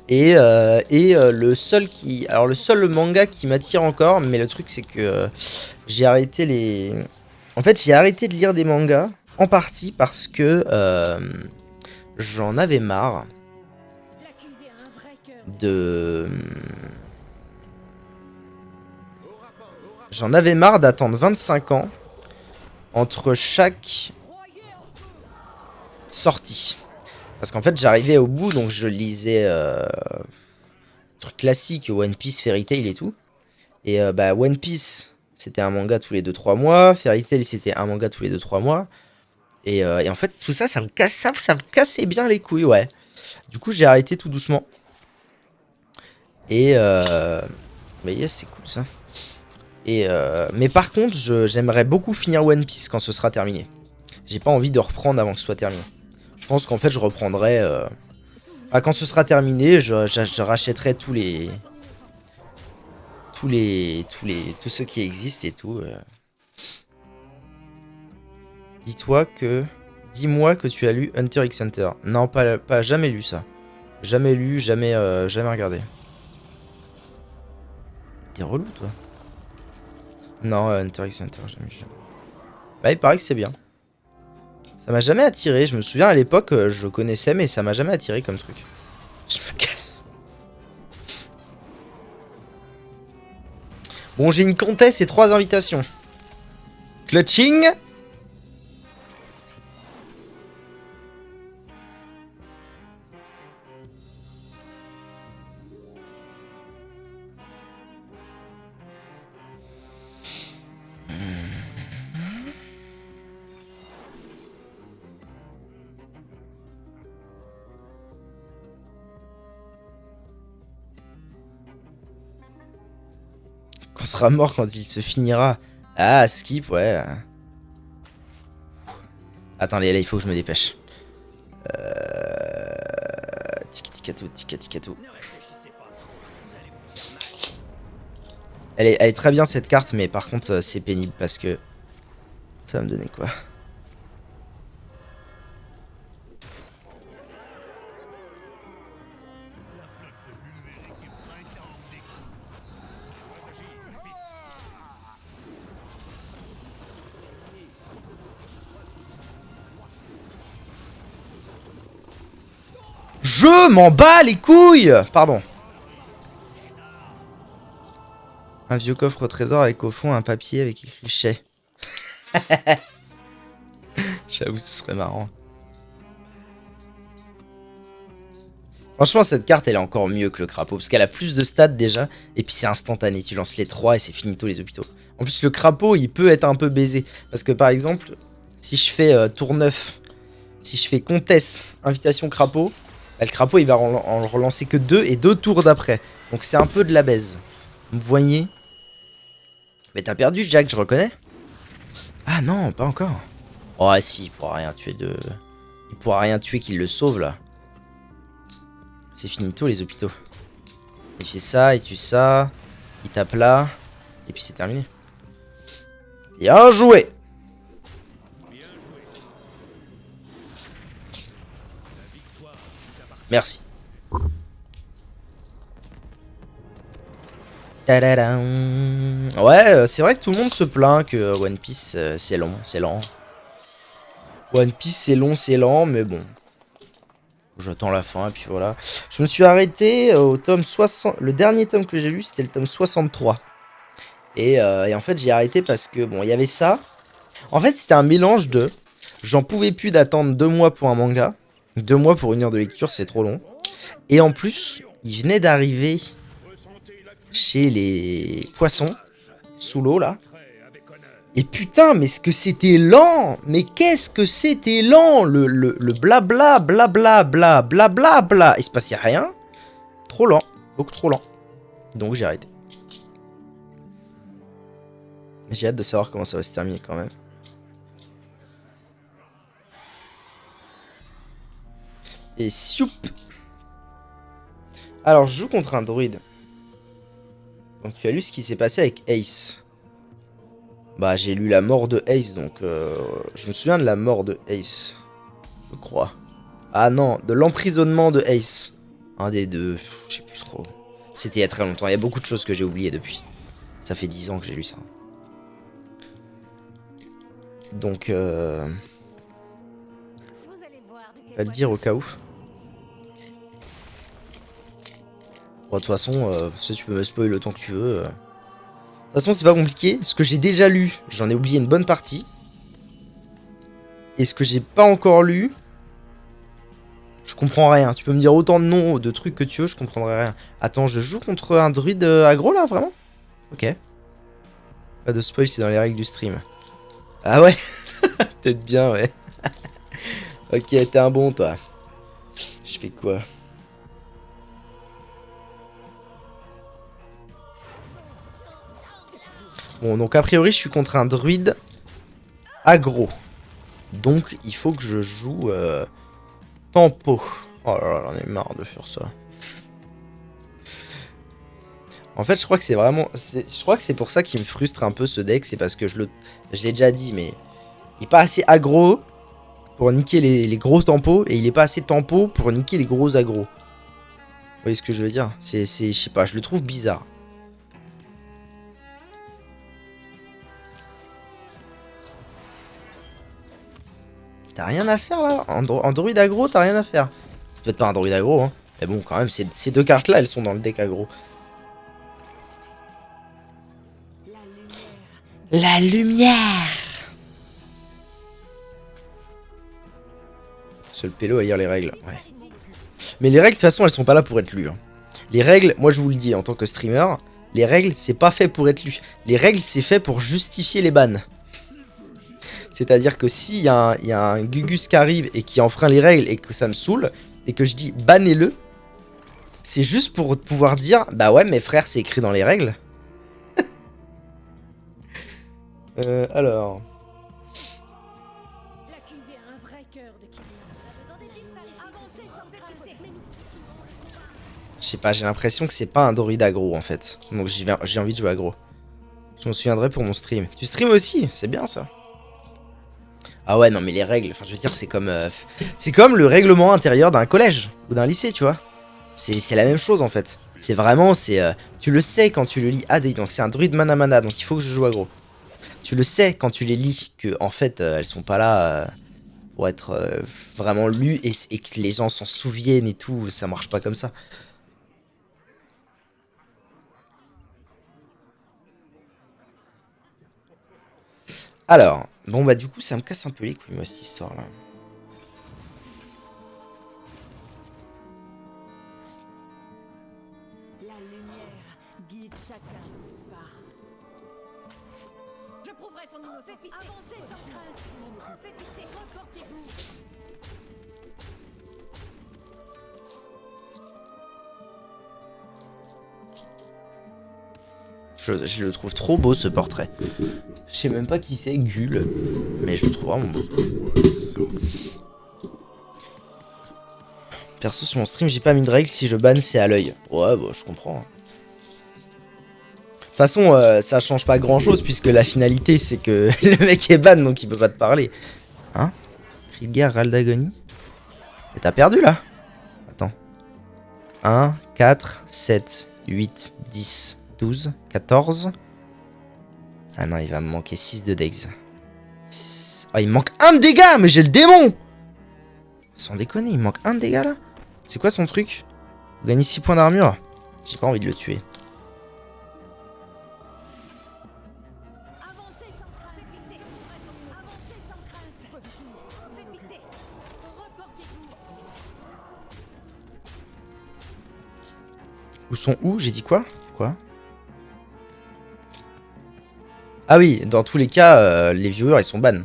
Et le seul qui... Alors, le seul manga qui m'attire encore, mais le truc, c'est que j'ai arrêté les... En fait, j'ai arrêté de lire des mangas, en partie parce que j'en avais marre de... J'en avais marre d'attendre 25 ans entre chaque sortie. Parce qu'en fait, j'arrivais au bout, donc je lisais trucs classiques, One Piece, Fairy Tail et tout. Et bah, One Piece, c'était un manga tous les 2-3 mois. Fairy Tail, c'était un manga tous les 2-3 mois. Et en fait, tout ça, ça me cassait bien les couilles, ouais. Du coup, j'ai arrêté tout doucement. Et mais yes, c'est cool ça. Et mais par contre, j'aimerais beaucoup finir One Piece quand ce sera terminé. J'ai pas envie de reprendre avant que ce soit terminé. Je pense qu'en fait, je reprendrai... quand ce sera terminé, je rachèterai tous ceux qui existent et tout. Dis-moi que tu as lu Hunter x Hunter. Non, pas jamais lu ça. Jamais lu, jamais regardé. T'es relou, toi. Non, Hunter x Hunter, jamais lu. Bah, il paraît que c'est bien. Ça m'a jamais attiré. Je me souviens à l'époque, je connaissais, mais ça m'a jamais attiré comme truc. Je me casse. Bon, j'ai une comtesse et 3 invitations. Clutching. On sera mort quand il se finira. Ah, skip, ouais. Attends, là, il faut que je me dépêche. Tika-tikatou. Elle est très bien cette carte, mais par contre, c'est pénible parce que ça va me donner quoi? Je m'en bats les couilles. Pardon. Un vieux coffre au trésor avec au fond un papier avec écrit chais. J'avoue, ce serait marrant. Franchement, cette carte, elle est encore mieux que le crapaud. Parce qu'elle a plus de stats déjà. Et puis c'est instantané. Tu lances les 3 et c'est finito les hôpitaux. En plus, le crapaud, il peut être un peu baisé. Parce que par exemple, si je fais tour 9, si je fais comtesse, invitation crapaud, bah, le crapaud, il va en relancer que 2 et 2 tours d'après. Donc c'est un peu de la baise. Vous voyez? Mais t'as perdu, Jack, je reconnais. Ah non, pas encore. Oh si, il pourra rien tuer de... Il pourra rien tuer qu'il le sauve, là. C'est finito, les hôpitaux. Il fait ça, il tue ça. Il tape là. Et puis c'est terminé. Bien joué. Merci. Ouais, c'est vrai que tout le monde se plaint que One Piece, c'est long, c'est lent. One Piece, c'est long, mais bon. J'attends la fin, et puis voilà. Je me suis arrêté au tome 60. Le dernier tome que j'ai lu, c'était le tome 63. Et en fait, j'ai arrêté parce que, bon, il y avait ça. En fait, c'était un mélange de... J'en pouvais plus d'attendre 2 mois pour un manga. 2 mois pour 1 heure de lecture, c'est trop long. Et en plus, il venait d'arriver chez les poissons, sous l'eau, là. Et putain, mais ce que c'était lent! Mais qu'est-ce que c'était lent! Le blabla, blabla, bla, blabla, bla. Il se passait rien. Trop lent. Beaucoup trop lent. Donc j'ai arrêté. J'ai hâte de savoir comment ça va se terminer quand même. Et sioup! Alors, je joue contre un druide. Donc tu as lu ce qui s'est passé avec Ace. Bah, j'ai lu la mort de Ace, donc je me souviens de la mort de Ace. Je crois. Ah non, de l'emprisonnement de Ace. Un des deux, je sais plus trop. C'était il y a très longtemps, il y a beaucoup de choses que j'ai oubliées depuis. Ça fait 10 ans que j'ai lu ça. Donc, on va le dire au cas où. Bon, de toute façon, tu peux me spoiler le temps que tu veux. De toute façon, c'est pas compliqué. Ce que j'ai déjà lu, j'en ai oublié une bonne partie. Et ce que j'ai pas encore lu, je comprends rien. Tu peux me dire autant de noms, de trucs que tu veux, je comprendrai rien. Attends, je joue contre un druide aggro là, vraiment? Ok. Pas de spoil, c'est dans les règles du stream. Ah ouais. Peut-être bien, ouais. Ok, t'es un bon, toi. Je fais quoi? Bon, donc a priori, je suis contre un druide aggro. Donc, il faut que je joue tempo. Oh là là, j'en ai marre de faire ça. En fait, je crois que c'est vraiment... Je crois que c'est pour ça qu'il me frustre un peu ce deck. C'est parce que je l'ai déjà dit, mais... Il est pas assez aggro pour niquer les gros tempos. Et il est pas assez tempo pour niquer les gros aggro. Vous voyez ce que je veux dire? Je sais pas, je le trouve bizarre. T'as rien à faire là? En druide aggro, t'as rien à faire. C'est peut-être pas un druide aggro, hein. Mais bon, quand même, ces deux cartes là, elles sont dans le deck aggro. La lumière! Seul pélo à lire les règles, ouais. Mais les règles, de toute façon, elles sont pas là pour être lues. Hein. Les règles, moi je vous le dis en tant que streamer, les règles, c'est pas fait pour être lu. Les règles, c'est fait pour justifier les bans. C'est-à-dire que s'il y a un Gugus qui arrive et qui enfreint les règles et que ça me saoule, et que je dis bannez-le, c'est juste pour pouvoir dire, bah ouais, mes frères, c'est écrit dans les règles. Alors... Je sais pas, j'ai l'impression que c'est pas un druide aggro en fait. Donc j'ai envie de jouer aggro. Je m'en souviendrai pour mon stream. Tu stream aussi? C'est bien ça. Ah ouais, non mais les règles, enfin je veux dire, c'est comme le règlement intérieur d'un collège ou d'un lycée, tu vois. C'est la même chose en fait. C'est vraiment, tu le sais quand tu le lis. Ah donc c'est un druide mana mana, donc il faut que je joue aggro. Tu le sais quand tu les lis que en fait elles sont pas là pour être vraiment lues et que les gens s'en souviennent et tout. Ça marche pas comme ça. Alors, bon bah du coup ça me casse un peu les couilles moi cette histoire là. La lumière guide chacun de ses pas. Je prouverai son innocence. Avancez sans crainte. Répétissez, reportez-vous. Je le trouve trop beau ce portrait. Je sais même pas qui c'est, Gull, mais je le trouve vraiment beau. Perso sur mon stream j'ai pas mis de règles, si je banne c'est à l'œil. Ouais bah je comprends. De toute façon ça change pas grand chose puisque la finalité c'est que le mec est ban donc il peut pas te parler. Hein? Cri de guerre, râle d'agonie. Et t'as perdu là? Attends. 1, 4, 7, 8, 10, 12, 14. Ah non, il va me manquer 6 de dex. Oh, il me manque 1 de dégâts, mais j'ai le démon! Sans déconner, il me manque un de dégâts là. C'est quoi son truc? Vous gagnez 6 points d'armure. J'ai pas envie de le tuer. Avancez sans crainte. Pépissez. Avancez sans crainte. Pépissez. Reportez-vous. Où sont où? J'ai dit quoi? Quoi? Ah oui, dans tous les cas, les viewers ils sont ban. Enfin,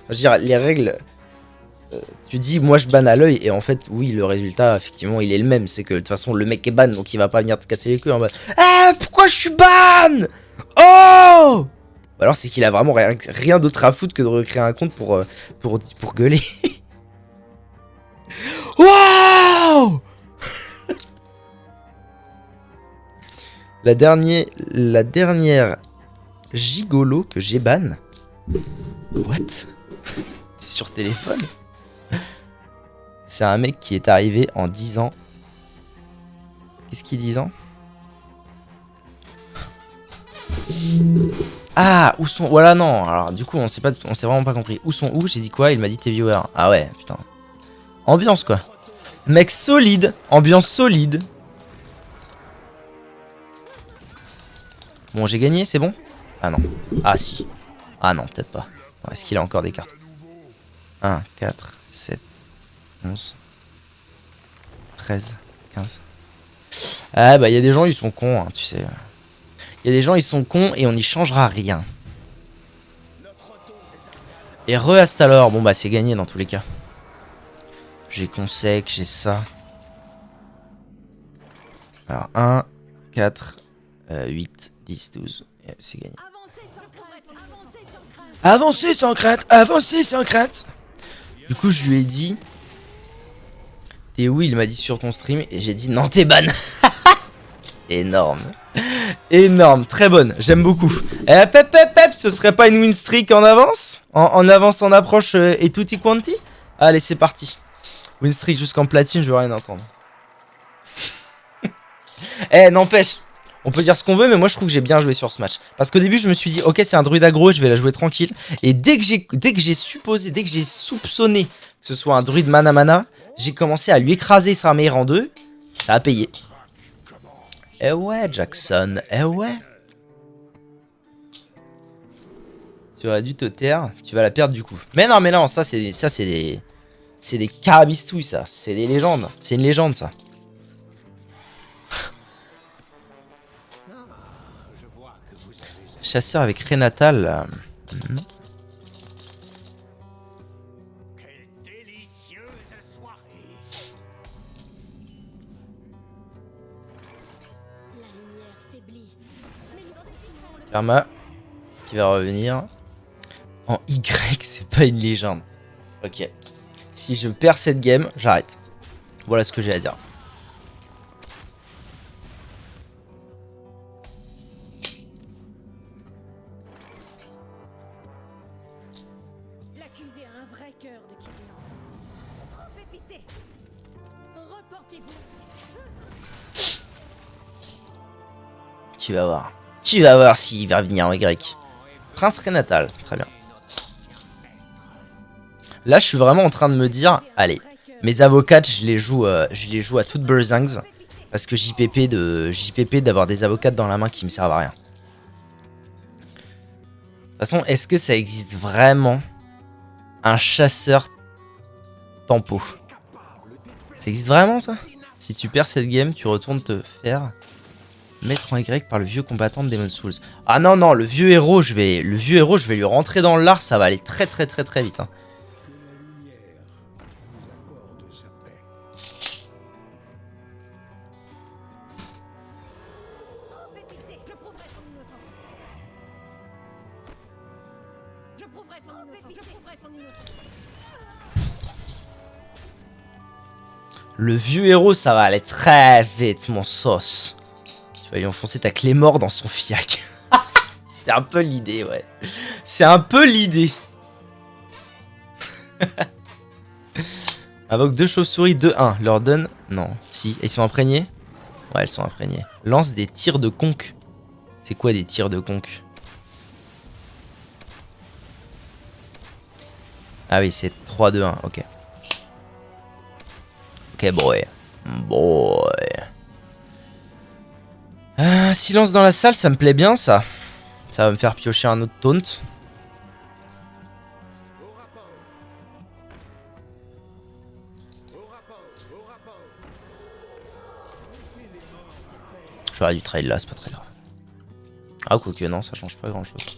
je veux dire, les règles. Tu dis, moi je banne à l'œil, et en fait, oui, le résultat, effectivement, il est le même. C'est que de toute façon, le mec est ban, donc il va pas venir te casser les couilles en mode ah, pourquoi je suis ban? Oh! Ou alors c'est qu'il a vraiment rien d'autre à foutre que de recréer un compte pour gueuler. Waouh! La dernière gigolo que j'ai ban. What? T'es sur téléphone? C'est un mec qui est arrivé en 10 ans. Qu'est-ce qu'il 10 ans? Ah, où sont... Voilà, non. Alors, du coup, on s'est vraiment pas compris. Où sont où? J'ai dit quoi? Il m'a dit tes viewers. Ah ouais, putain. Ambiance, quoi. Mec solide. Ambiance solide. Bon, j'ai gagné, c'est bon? Ah non. Ah si. Ah non, peut-être pas. Est-ce qu'il a encore des cartes? 1, 4, 7, 11, 13, 15. Ah bah il y a des gens ils sont cons, hein, tu sais. Il y a des gens ils sont cons et on n'y changera rien. Et hasta alors. Bon bah c'est gagné dans tous les cas. J'ai consec, j'ai ça. Alors 1, 4, 8, 10, 12. C'est gagné. Avancez sans crainte. Avancez sans crainte. Du coup je lui ai dit... T'es où? Il m'a dit sur ton stream et j'ai dit non t'es ban. Énorme. Énorme, très bonne, j'aime beaucoup. Eh pep pep pep, ce serait pas une win streak en avance? En avance, en approche et tutti quanti? Allez c'est parti. Win streak jusqu'en platine, je veux rien entendre. Eh n'empêche, on peut dire ce qu'on veut mais moi je trouve que j'ai bien joué sur ce match. Parce qu'au début je me suis dit ok c'est un druide aggro, je vais la jouer tranquille. Et dès que j'ai soupçonné que ce soit un druide mana mana, j'ai commencé à lui écraser sa mère en deux. Ça a payé. Eh ouais, Jackson, eh ouais. Tu aurais dû te taire, tu vas la perdre du coup. Mais non, ça c'est des carabistouilles ça, c'est des légendes, c'est une légende ça. Chasseur avec Renatal. Karma qui va revenir. En Y, c'est pas une légende. Ok. Si je perds cette game, j'arrête. Voilà ce que j'ai à dire. L'accusé a un vrai cœur de Kyrian. Pépissez. Reportez-vous. Tu vas voir. Tu vas voir s'il va revenir en Y. Prince Renatal, très bien. Là, je suis vraiment en train de me dire, allez, mes avocats, je les joue à toute berzings. Parce que JPP d'avoir des avocats dans la main qui me servent à rien. De toute façon, est-ce que ça existe vraiment un chasseur tempo? Ça existe vraiment ça? Si tu perds cette game, tu retournes te faire mettre en Y par le vieux combattant de Demon's Souls. Ah non, non, le vieux héros, je vais lui rentrer dans l'art, ça va aller très vite. Hein. Je prouverai son innocence. Je prouverai son innocence. Le vieux héros, ça va aller très vite, mon sauce. Tu vas lui enfoncer ta clé mort dans son fiac. C'est un peu l'idée, ouais. C'est un peu l'idée. Invoque 2 chauves-souris, 2-1. Leur donne... Non, si. Ils sont imprégnés? Ouais, elles sont imprégnées. Lance des tirs de conque. C'est quoi des tirs de conque? Ah oui, c'est 3-2-1, ok. Ok, boy. Boy. Silence dans la salle, ça me plaît bien, ça. Ça va me faire piocher un autre taunt. J'aurais dû trade là, c'est pas très grave. Ah, quoique non, ça change pas grand chose.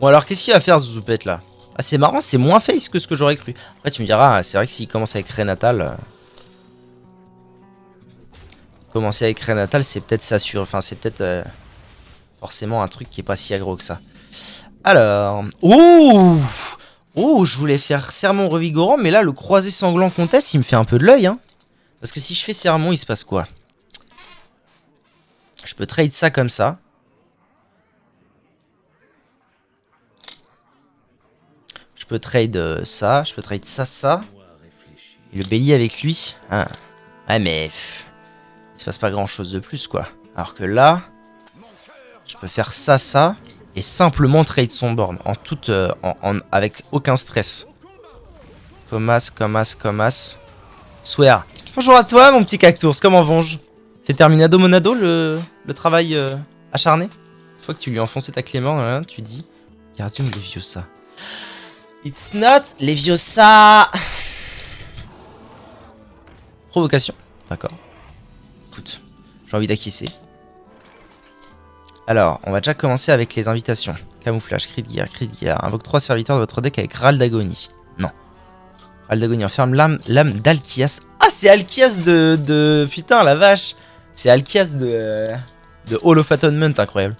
Bon, alors qu'est-ce qu'il va faire, Zouzopette là? Ah, c'est marrant, c'est moins face que ce que j'aurais cru. Après, tu me diras, c'est vrai que s'il commence avec Renatal. Commencer avec Renatal, c'est peut-être s'assurer. Enfin, c'est peut-être forcément un truc qui est pas si aggro que ça. Alors. Ouh! Oh, je voulais faire sermon revigorant, mais là, le croisé sanglant comtesse, il me fait un peu de l'œil, hein. Parce que si je fais sermon, il se passe quoi? Je peux trade ça comme ça. Je peux trade ça, je peux trade ça, ça. Et le bélier avec lui. Ah, ouais, mais il se passe pas grand chose de plus, quoi. Alors que là, je peux faire ça, ça. Et simplement trade son board. En toute, avec aucun stress. Comas. Swear. Bonjour à toi, mon petit cactours. Comment vas-je? C'est terminado monado le travail acharné? Une fois que tu lui as enfoncé ta clé mort, là, tu dis Gardium Leviosa. It's not Leviosa. Provocation. D'accord. Écoute, j'ai envie d'acquiescer. Alors, on va déjà commencer avec les invitations. Camouflage, cri de guerre. Invoque 3 serviteurs de votre deck avec Râle d'Agonie. Non. Râle d'Agonie enferme l'âme d'Alkias. Ah, c'est Alkias de... Putain, la vache. C'est Alkias de Hall of Atonement, incroyable.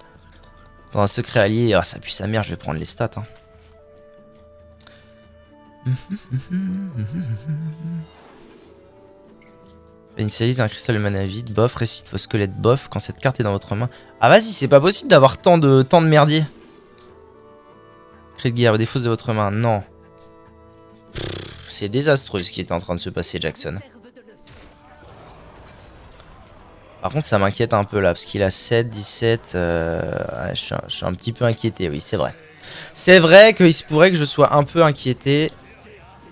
Dans un secret allié. Ah, ça pue sa mère, je vais prendre les stats. Hein. Initialise un cristal de mana vide, bof, ressuscite vos squelettes, bof, quand cette carte est dans votre main. Ah vas-y, c'est pas possible d'avoir tant de merdier. Cri de guerre, défausse de votre main, non. C'est désastreux ce qui était en train de se passer, Jackson. Par contre, ça m'inquiète un peu là, parce qu'il a 7, 17... je suis un petit peu inquiété, oui, c'est vrai. C'est vrai qu'il se pourrait que je sois un peu inquiété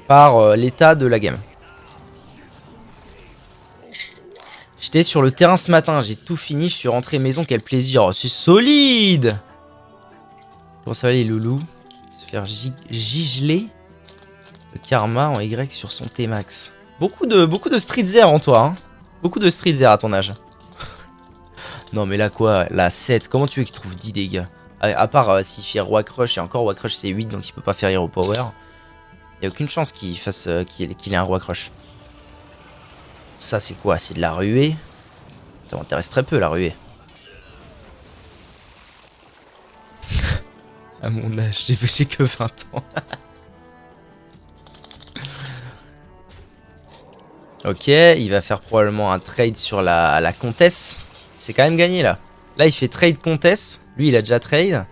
par l'état de la game. J'étais sur le terrain ce matin, j'ai tout fini, je suis rentré maison, quel plaisir. Oh, c'est solide! Comment ça va les loulous? Se faire gigeler le karma en Y sur son T-Max. Beaucoup de street air en toi, hein. Beaucoup de street air à ton âge. Non mais là quoi, la 7, comment tu veux qu'il trouve 10 dégâts? À part s'il fait Roi Crush, et encore Roi Crush c'est 8 donc il peut pas faire Hero Power. Il n'y a aucune chance qu'il fasse qu'il ait un Roi Crush. Ça c'est quoi? C'est de la ruée. Ça m'intéresse très peu la ruée. À mon âge, j'ai que 20 ans. Ok, il va faire probablement un trade sur la comtesse. C'est quand même gagné là. Là il fait trade comtesse. Lui il a déjà trade.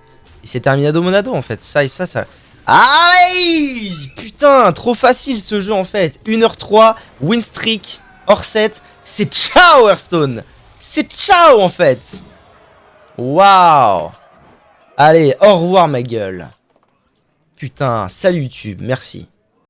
Et c'est terminado monado en fait. Ça et ça, ça... Aïe! Putain, trop facile ce jeu en fait. 1h03, win streak, hors 7. C'est ciao Hearthstone. C'est ciao en fait. Waouh. Allez, au revoir ma gueule. Putain, salut YouTube, merci.